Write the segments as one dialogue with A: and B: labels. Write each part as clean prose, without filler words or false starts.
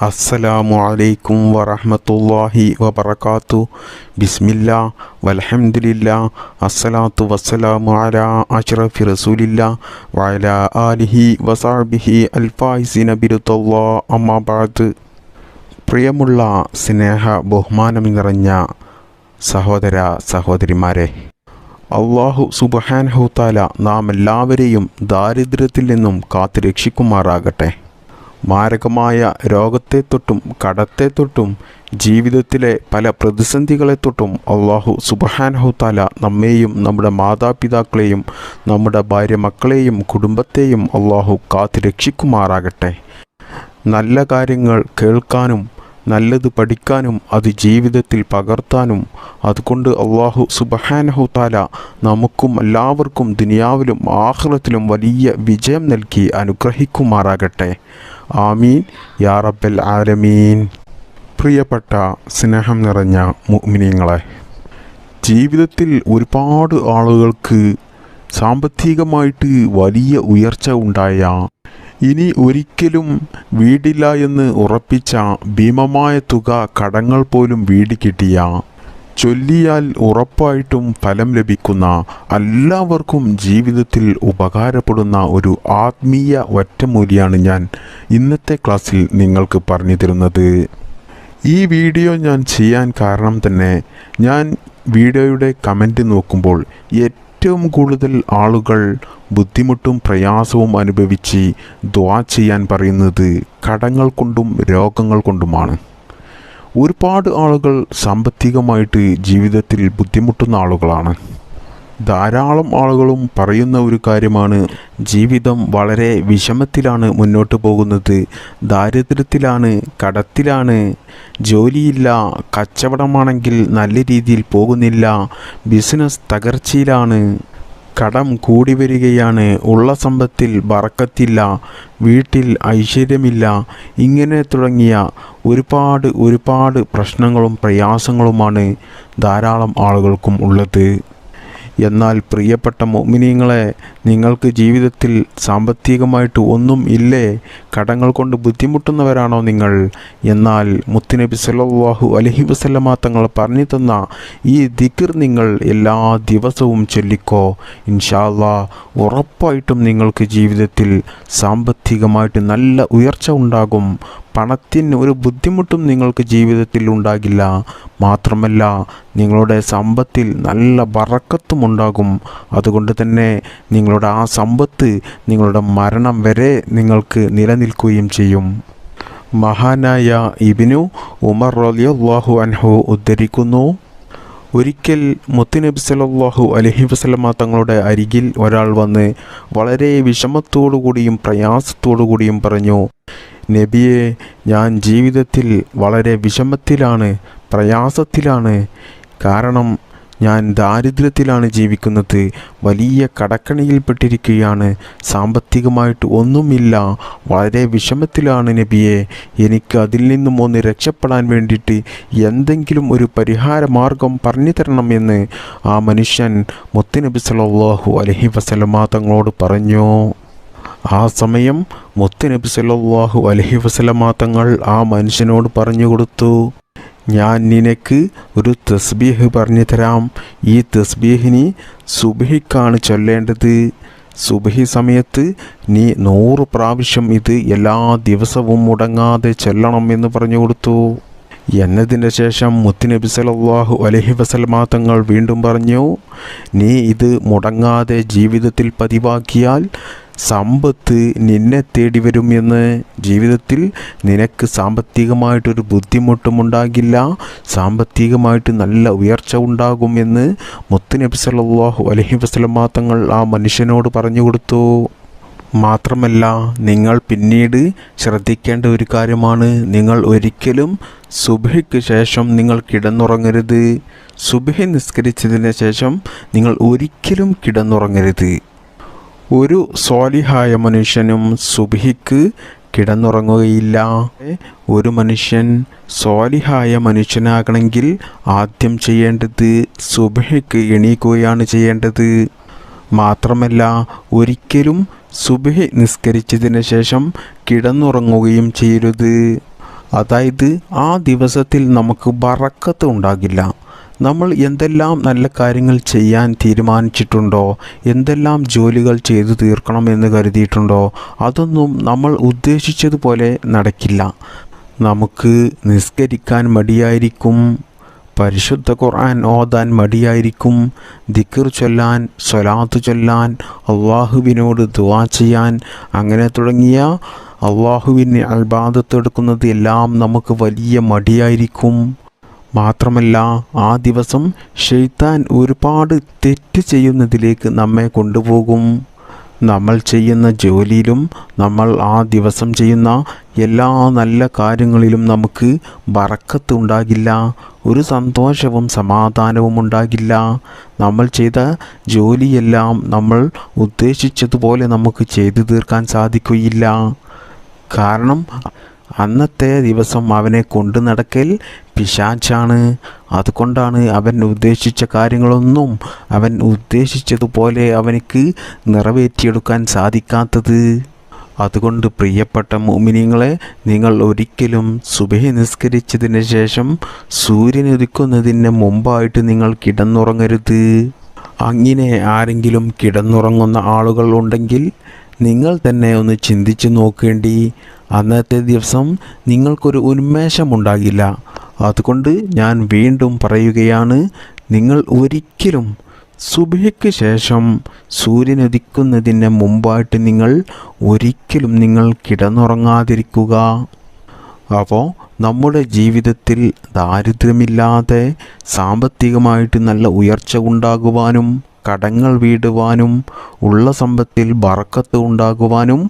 A: അസ്സലാമു അലൈക്കും വറഹ്മത്തുള്ളാഹി വബറകാത്തു. ബിസ്മില്ലാ വൽഹംദുലില്ലാ അസ്സലാത്തു വസ്സലാമു അലാ അഷ്റഫി റസൂലില്ലാ വഅലാ ആലിഹി വസഹ്ബിഹി അൽഫായിസിന ബിറുത്തല്ലാഹ്. അമ്മാ ബഅദ്. പ്രിയമുള്ള സ്നേഹ ബഹുമാനം നിറഞ്ഞ സഹോദര സഹോദരിമാരെ, അല്ലാഹു സുബ്ഹാനഹു തആല നാം എല്ലാവരെയും ദാരിദ്ര്യത്തിൽ നിന്നും കാത്തു രക്ഷിക്കുമാറാകട്ടെ. മാരകമായ രോഗത്തെ തൊട്ടും കടത്തെ തൊട്ടും ജീവിതത്തിലെ പല പ്രതിസന്ധികളെ തൊട്ടും അല്ലാഹു സുബ്ഹാനഹു തആല നമ്മെയും നമ്മുടെ മാതാപിതാക്കളെയും നമ്മുടെ ഭാര്യ മക്കളെയും കുടുംബത്തെയും അല്ലാഹു കാത്തു രക്ഷിക്കുമാറാകട്ടെ. നല്ല കാര്യങ്ങൾ കേൾക്കാനും നല്ലത് പഠിക്കാനും അത് ജീവിതത്തിൽ പകർത്താനും അതുകൊണ്ട് അല്ലാഹു സുബ്ഹാനഹു തആല നമുക്കും എല്ലാവർക്കും ദുനിയാവിലും ആഖിറത്തിലും വലിയ വിജയം നൽകി അനുഗ്രഹിക്കുമാറാകട്ടെ. ആമീൻ യാ റബ്ബൽ ആലമീൻ. പ്രിയപ്പെട്ട സ്നേഹം നിറഞ്ഞ മുഅ്മിനീങ്ങളെ, ജീവിതത്തിൽ ഒരുപാട് ആളുകൾക്ക് സാമ്പത്തികമായിട്ട് വലിയ ഉയർച്ച ഉണ്ടായ, ഇനി ഒരിക്കലും വീടില്ല എന്ന് ഉറപ്പിച്ച ഭീമമായ തുക കടങ്ങൾ പോലും വീട് കിട്ടിയ, ചൊല്ലിയാൽ ഉറപ്പായിട്ടും ഫലം ലഭിക്കുന്ന, എല്ലാവർക്കും ജീവിതത്തിൽ ഉപകാരപ്പെടുന്ന ഒരു ആത്മീയ ഒറ്റമൂലിയാണ് ഞാൻ ഇന്നത്തെ ക്ലാസ്സിൽ നിങ്ങൾക്ക് പറഞ്ഞു തരുന്നത്. ഈ വീഡിയോ ഞാൻ ചെയ്യാൻ കാരണം തന്നെ, ഞാൻ വീഡിയോയുടെ കമൻറ്റ് നോക്കുമ്പോൾ ഏറ്റവും കൂടുതൽ ആളുകൾ ബുദ്ധിമുട്ടും പ്രയാസവും അനുഭവിച്ച് ദുആ ചെയ്യാൻ പറയുന്നത് കടങ്ങൾ കൊണ്ടും രോഗങ്ങൾ കൊണ്ടുമാണ്. ഒരുപാട് ആളുകൾ സാമ്പത്തികമായിട്ട് ജീവിതത്തിൽ ബുദ്ധിമുട്ടുന്ന ആളുകളാണ്. ധാരാളം ആളുകളും പറയുന്ന ഒരു കാര്യമാണ്, ജീവിതം വളരെ വിഷമത്തിലാണ് മുന്നോട്ട് പോകുന്നത്, ദാരിദ്ര്യത്തിലാണ്, കടത്തിലാണ്, ജോലിയില്ല, കച്ചവടമാണെങ്കിൽ നല്ല രീതിയിൽ പോകുന്നില്ല, ബിസിനസ് തകർച്ചയിലാണ്, കടം കൂടി വരികയാണ്, ഉള്ള സമ്പത്തിൽ ബറക്കത്തില്ല, വീട്ടിൽ ഐശ്വര്യമില്ല, ഇങ്ങനെ തുടങ്ങിയ ഒരുപാട് പ്രശ്നങ്ങളും പ്രയാസങ്ങളുമാണ് ധാരാളം ആളുകൾക്കും ഉള്ളത്. എന്നാൽ പ്രിയപ്പെട്ട മുഅ്മിനീങ്ങളെ, നിങ്ങൾക്ക് ജീവിതത്തിൽ സാമ്പത്തികമായിട്ട് ഒന്നും ഇല്ലേ? കടങ്ങൾ കൊണ്ട് ബുദ്ധിമുട്ടുന്നവരാണോ നിങ്ങൾ? എന്നാൽ മുത്തുനബി സല്ലല്ലാഹു അലൈഹി വസല്ലമ തങ്ങൾ പറഞ്ഞു തന്ന ഈ ദിക്ർ നിങ്ങൾ എല്ലാ ദിവസവും ചൊല്ലിക്കോ. ഇൻഷാ അല്ലാഹ് ഉറപ്പായിട്ടും നിങ്ങൾക്ക് ജീവിതത്തിൽ സാമ്പത്തികമായിട്ട് നല്ല ഉയർച്ച ഉണ്ടാകും. പണത്തിന് ഒരു ബുദ്ധിമുട്ടും നിങ്ങൾക്ക് ജീവിതത്തിൽ ഉണ്ടാകില്ല. മാത്രമല്ല, നിങ്ങളുടെ സമ്പത്തിൽ നല്ല ബറക്കത്തും ഉണ്ടാകും. അതുകൊണ്ട് തന്നെ നിങ്ങളുടെ ആ സമ്പത്ത് നിങ്ങളുടെ മരണം വരെ നിങ്ങൾക്ക് നിലനിൽക്കുകയും ചെയ്യും. മഹാനായ ഇബ്നു ഉമർ റളിയല്ലാഹു അൻഹു ഉദ്ധരിക്കുന്നു, ഒരിക്കൽ മുത്തുനബി സല്ലല്ലാഹു അലൈഹി വസല്ലമ തങ്ങളുടെ അരികിൽ ഒരാൾ വന്ന് വളരെ വിഷമത്തോടുകൂടിയും പ്രയാസത്തോടുകൂടിയും പറഞ്ഞു, നബിയെ, ഞാൻ ജീവിതത്തിൽ വളരെ വിഷമത്തിലാണ്, പ്രയാസത്തിലാണ്. കാരണം ഞാൻ ദാരിദ്ര്യത്തിലാണ് ജീവിക്കുന്നത്, വലിയ കടക്കണിയിൽപ്പെട്ടിരിക്കുകയാണ്, സാമ്പത്തികമായിട്ട് ഒന്നുമില്ല, വളരെ വിഷമത്തിലാണ് നബിയെ. എനിക്ക് അതിൽ നിന്നും ഒന്ന് രക്ഷപ്പെടാൻ വേണ്ടിയിട്ട് എന്തെങ്കിലും ഒരു പരിഹാര മാർഗം പറഞ്ഞു തരണമെന്ന് ആ മനുഷ്യൻ മുത്തുനബി സല്ലല്ലാഹു അലൈഹി വസല്ലമ തങ്ങളോട് പറഞ്ഞു. ആ സമയം മുത്തുനബി സല്ലല്ലാഹു അലൈഹി വസല്ലമ തങ്ങൾ ആ മനുഷ്യനോട് പറഞ്ഞു കൊടുത്തു, ഞാൻ നിനക്ക് ഒരു തസ്ബീഹ് പറഞ്ഞു തരാം. ഈ തസ്ബീഹിന് സുബ്ഹിക്കാണ് ചൊല്ലേണ്ടത്. സുബ്ഹി സമയത്ത് നീ 100 പ്രാവശ്യം ഇത് എല്ലാ ദിവസവും മുടങ്ങാതെ ചൊല്ലണം എന്ന് പറഞ്ഞു കൊടുത്തു. എന്നതിന് ശേഷം മുത്തുനബി സല്ലല്ലാഹു അലൈഹി വസല്ലമ തങ്ങൾ വീണ്ടും പറഞ്ഞു, നീ ഇത് മുടങ്ങാതെ ജീവിതത്തിൽ പതിവാക്കിയാൽ സമ്പത്ത് നിന്നെ തേടി വരും എന്ന്. ജീവിതത്തിൽ നിനക്ക് സാമ്പത്തികമായിട്ടൊരു ബുദ്ധിമുട്ടും ഉണ്ടാകില്ല, സാമ്പത്തികമായിട്ട് നല്ല ഉയർച്ച ഉണ്ടാകും എന്ന് മുത്തുനബി സല്ലല്ലാഹു അലൈഹി വസല്ലമ തങ്ങൾ ആ മനുഷ്യനോട് പറഞ്ഞു കൊടുത്തു. മാത്രമല്ല, നിങ്ങൾ പിന്നീട് ശ്രദ്ധിക്കേണ്ട ഒരു കാര്യമാണ്, നിങ്ങൾ ഒരിക്കലും സുബ്ഹിക്ക് ശേഷം നിങ്ങൾ കിടന്നുറങ്ങരുത്. സുബ്ഹി നിസ്കരിച്ചതിന് ശേഷം നിങ്ങൾ ഒരിക്കലും കിടന്നുറങ്ങരുത്. ഒരു സ്വാലിഹായ മനുഷ്യനും സുബ്ഹിക്ക് കിടന്നുറങ്ങുകയില്ല. ഒരു മനുഷ്യൻ സ്വാലിഹായ മനുഷ്യനാകണമെങ്കിൽ ആദ്യം ചെയ്യേണ്ടത് സുബ്ഹിക്ക് എണീക്കുകയാണ് ചെയ്യേണ്ടത്. മാത്രമല്ല, ഒരിക്കലും സുബ്ഹി നിസ്കരിച്ചതിന് ശേഷം കിടന്നുറങ്ങുകയും ചെയ്യരുത്. അതായത് ആ ദിവസത്തിൽ നമുക്ക് ബറക്കത്ത് ഉണ്ടാകില്ല. നമ്മൾ എന്തെല്ലാം നല്ല കാര്യങ്ങൾ ചെയ്യാൻ തീരുമാനിച്ചിട്ടുണ്ടോ, എന്തെല്ലാം ജോലികൾ ചെയ്തു തീർക്കണം എന്ന് കരുതിയിട്ടുണ്ടോ, അതൊന്നും നമ്മൾ ഉദ്ദേശിച്ചതുപോലെ നടക്കില്ല. നമുക്ക് നിസ്കരിക്കാൻ മടിയായിരിക്കും, പരിശുദ്ധ ഖുർആൻ ഓതാൻ മടിയായിരിക്കും, ദിക്ർ ചൊല്ലാൻ, സ്വലാത്ത് ചൊല്ലാൻ, അള്ളാഹുവിനോട് ദുആ ചെയ്യാൻ, അങ്ങനെ തുടങ്ങിയ അള്ളാഹുവിന് ഇബാദത്ത് എടുക്കുന്നത് എല്ലാം നമുക്ക് വലിയ മടിയായിരിക്കും. മാത്രമല്ല ആ ദിവസം ശൈത്താൻ ഒരുപാട് തെറ്റ് ചെയ്യുന്നതിലേക്ക് നമ്മെ കൊണ്ടുപോകും. നമ്മൾ ചെയ്യുന്ന ജോലിയിലും നമ്മൾ ആ ദിവസം ചെയ്യുന്ന എല്ലാ നല്ല കാര്യങ്ങളിലും നമുക്ക് ബറക്കത്ത് ഉണ്ടാകില്ല, ഒരു സന്തോഷവും സമാധാനവും ഉണ്ടാകില്ല. നമ്മൾ ചെയ്ത ജോലിയെല്ലാം നമ്മൾ ഉദ്ദേശിച്ചതുപോലെ നമുക്ക് ചെയ്തു തീർക്കാൻ സാധിക്കുകയില്ല. കാരണം അന്നത്തെ ദിവസം അവനെ കൊണ്ടു നടക്കൽ പിശാചാണ്. അതുകൊണ്ടാണ് അവൻ ഉദ്ദേശിച്ച കാര്യങ്ങളൊന്നും അവൻ ഉദ്ദേശിച്ചതുപോലെ അവനിക്ക് നിറവേറ്റിയെടുക്കാൻ സാധിക്കാത്തത്. അതുകൊണ്ട് പ്രിയപ്പെട്ട മുഅ്മിനീങ്ങളെ, നിങ്ങൾ ഒരിക്കലും സുബഹി നിസ്കരിച്ചതിന് ശേഷം സൂര്യൻ ഉദിക്കുന്നതിന് മുമ്പായിട്ട് നിങ്ങൾ കിടന്നുറങ്ങരുത്. അങ്ങനെ ആരെങ്കിലും കിടന്നുറങ്ങുന്ന ആളുകൾ ഉണ്ടെങ്കിൽ നിങ്ങൾ തന്നെ ഒന്ന് ചിന്തിച്ചു നോക്കേണ്ടി. അന്നത്തെ ദിവസം നിങ്ങൾക്കൊരു ഉന്മേഷമുണ്ടാകില്ല. അതുകൊണ്ട് ഞാൻ വീണ്ടും പറയുകയാണ്, നിങ്ങൾ ഒരിക്കലും സുബഹിക്ക് ശേഷം സൂര്യൻ ഉദിക്കുന്നതിന് മുമ്പായിട്ട് നിങ്ങൾ കിടന്നുറങ്ങാതിരിക്കുക. അപ്പോൾ നമ്മുടെ ജീവിതത്തിൽ ദാരിദ്ര്യമില്ലാതെ സാമ്പത്തികമായിട്ട് നല്ല ഉയർച്ച ഉണ്ടാകുവാനും കടങ്ങൾ വീടുവാനും ഉള്ള സമ്പത്തിൽ ബറക്കത്ത് ഉണ്ടാകുവാനും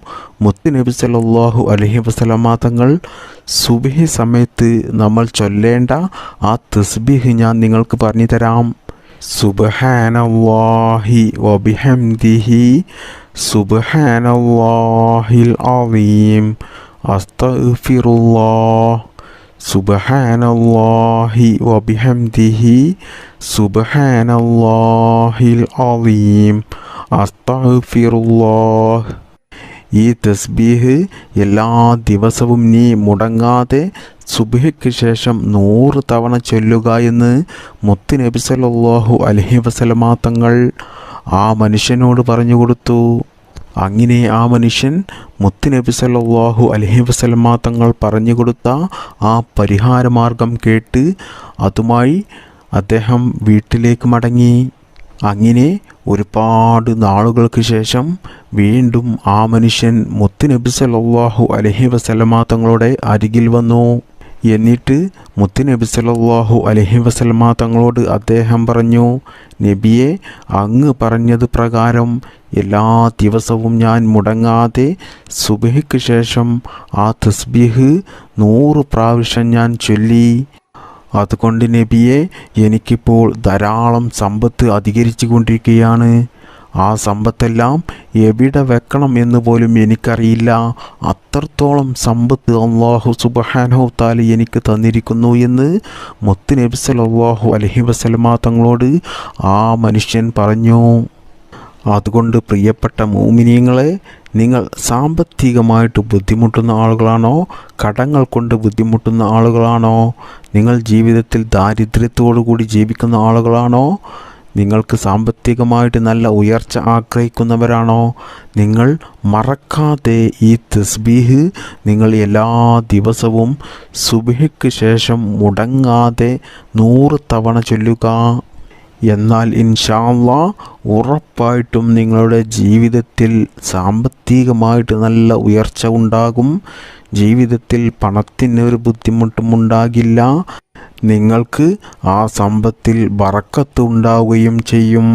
A: മുത്തുനബി സല്ലല്ലാഹു അലൈഹി വസല്ലമ തങ്ങൾ സുബ്ഹി സമയത്ത് നമ്മൾ ചൊല്ലേണ്ട ആ തസ്ബീഹ് ഞാൻ നിങ്ങൾക്ക് പറഞ്ഞു തരാം. സുബ്ഹാനല്ലാഹി വബിഹംദിഹി സുബ്ഹാനല്ലാഹിൽ അസീം അസ്തഗ്ഫിറുല്ലാഹ് സുബ്ഹാനല്ലാഹി വബിഹംദിഹി സുബ്ഹാനല്ലാഹിൽ അസീം അസ്തഗ്ഫിറുല്ലാഹ്. ഈ തസ്ബീഹ് എല്ലാ ദിവസവും നീ മുടങ്ങാതെ സുബ്ഹിക്ക് ശേഷം 100 തവണ ചൊല്ലുക എന്ന് മുത്തുനബി സല്ലല്ലാഹു അലൈഹി വസല്ലമ തങ്ങൾ ആ മനുഷ്യനോട് പറഞ്ഞു കൊടുത്തു. അങ്ങനെ ആ മനുഷ്യൻ മുത്തുനബി സല്ലല്ലാഹു അലൈഹി വസല്ലമ തങ്ങൾ പറഞ്ഞു കൊടുത്ത ആ പരിഹാരമാർഗം കേട്ട് അതുമായി അദ്ദേഹം വീട്ടിലേക്ക് മടങ്ങി. അങ്ങനെ ഒരുപാട് നാളുകൾക്ക് ശേഷം വീണ്ടും ആ മനുഷ്യൻ മുത്തുനബി സല്ലല്ലാഹു അലൈഹി വസല്ലമ തങ്ങളുടെ അരികിൽ വന്നു. എന്നിട്ട് മുത്തുനബി സല്ലല്ലാഹു അലൈഹി വസല്ലമ തങ്ങളോട് അദ്ദേഹം പറഞ്ഞു, നബിയെ, അങ്ങ് പറഞ്ഞത് പ്രകാരം എല്ലാ ദിവസവും ഞാൻ മുടങ്ങാതെ സുബ്ഹിക്ക് ശേഷം ആ തസ്ബീഹ് 100 പ്രാവശ്യം ഞാൻ ചൊല്ലി. അതുകൊണ്ട് നബിയെ, എനിക്കിപ്പോൾ ധാരാളം സമ്പത്ത് അധികരിച്ചു കൊണ്ടിരിക്കുകയാണ്. ആ സമ്പത്തെല്ലാം എവിടെ വെക്കണം എന്ന് പോലും എനിക്കറിയില്ല. അത്രത്തോളം സമ്പത്ത് അല്ലാഹു സുബ്ഹാനഹു തആല എനിക്ക് തന്നിരിക്കുന്നു എന്ന് മുത്തുനബി സല്ലല്ലാഹു അലൈഹി വസല്ലമ തങ്ങളോട് ആ മനുഷ്യൻ പറഞ്ഞു. അതുകൊണ്ട് പ്രിയപ്പെട്ട മുഅ്മിനീങ്ങളെ, നിങ്ങൾ സാമ്പത്തികമായിട്ട് ബുദ്ധിമുട്ടുന്ന ആളുകളാണോ, കടങ്ങൾ കൊണ്ട് ബുദ്ധിമുട്ടുന്ന ആളുകളാണോ, നിങ്ങൾ ജീവിതത്തിൽ ദാരിദ്ര്യത്തോടു കൂടി ജീവിക്കുന്ന ആളുകളാണോ, നിങ്ങൾക്ക് സാമ്പത്തികമായിട്ട് നല്ല ഉയർച്ച ആഗ്രഹിക്കുന്നവരാണോ, നിങ്ങൾ മറക്കാതെ ഈ തസ്ബീഹ് നിങ്ങൾ എല്ലാ ദിവസവും സുബ്ഹിക്ക് ശേഷം മുടങ്ങാതെ 100 തവണ ചൊല്ലുക. എന്നാൽ ഇൻഷാ അല്ലാഹ് ഉറപ്പായിട്ടും നിങ്ങളുടെ ജീവിതത്തിൽ സാമ്പത്തികമായിട്ട് നല്ല ഉയർച്ച ഉണ്ടാകും. ജീവിതത്തിൽ പണത്തിന് ഒരു ബുദ്ധിമുട്ടും ഉണ്ടാകില്ല. നിങ്ങൾക്ക് ആ സമ്പത്തിൽ ബറക്കത്ത് ഉണ്ടാവുകയും ചെയ്യും.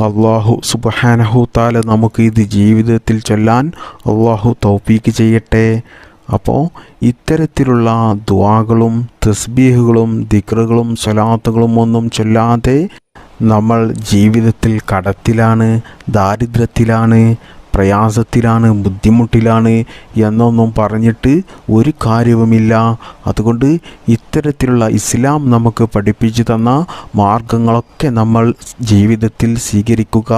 A: അല്ലാഹു സുബ്ഹാനഹു തആല നമുക്ക് ഇത് ജീവിതത്തിൽ ചൊല്ലാൻ അല്ലാഹു തൗഫീക്ക് ചെയ്യട്ടെ. അപ്പോൾ ഇത്തരത്തിലുള്ള ദുആകളും തസ്ബീഹുകളും ദിക്റുകളും സ്വലാത്തുകളും ഒന്നും ചൊല്ലാതെ നമ്മൾ ജീവിതത്തിൽ കടത്തിലാണ്, ദാരിദ്ര്യത്തിലാണ്, പ്രയാസത്തിലാണ്, ബുദ്ധിമുട്ടിലാണ് എന്നൊന്നും പറഞ്ഞിട്ട് ഒരു കാര്യവുമില്ല. അതുകൊണ്ട് ഇത്തരത്തിലുള്ള ഇസ്ലാം നമുക്ക് പഠിപ്പിച്ചു തന്ന മാർഗങ്ങളൊക്കെ നമ്മൾ ജീവിതത്തിൽ സ്വീകരിക്കുക.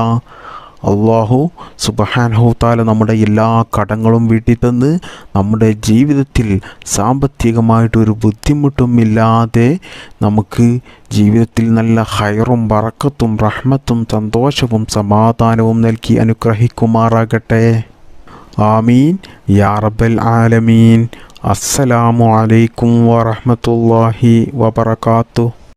A: അല്ലാഹു സുബ്ഹാനഹു തആല നമ്മുടെ എല്ലാ കടങ്ങളും വീട്ടിത്തന്ന് നമ്മുടെ ജീവിതത്തിൽ സാമ്പത്തികമായിട്ടൊരു ബുദ്ധിമുട്ടും ഇല്ലാതെ നമുക്ക് ജീവിതത്തിൽ നല്ല ഹൈറും ബറക്കത്തും റഹ്മത്തും സന്തോഷവും സമാധാനവും നൽകി അനുഗ്രഹിക്കുമാറാകട്ടെ. ആമീൻ യാ റബ്ബൽ ആലമീൻ. അസ്സലാമു അലൈക്കും വറഹ്മത്തുള്ളാഹി വബറകാതുഹു.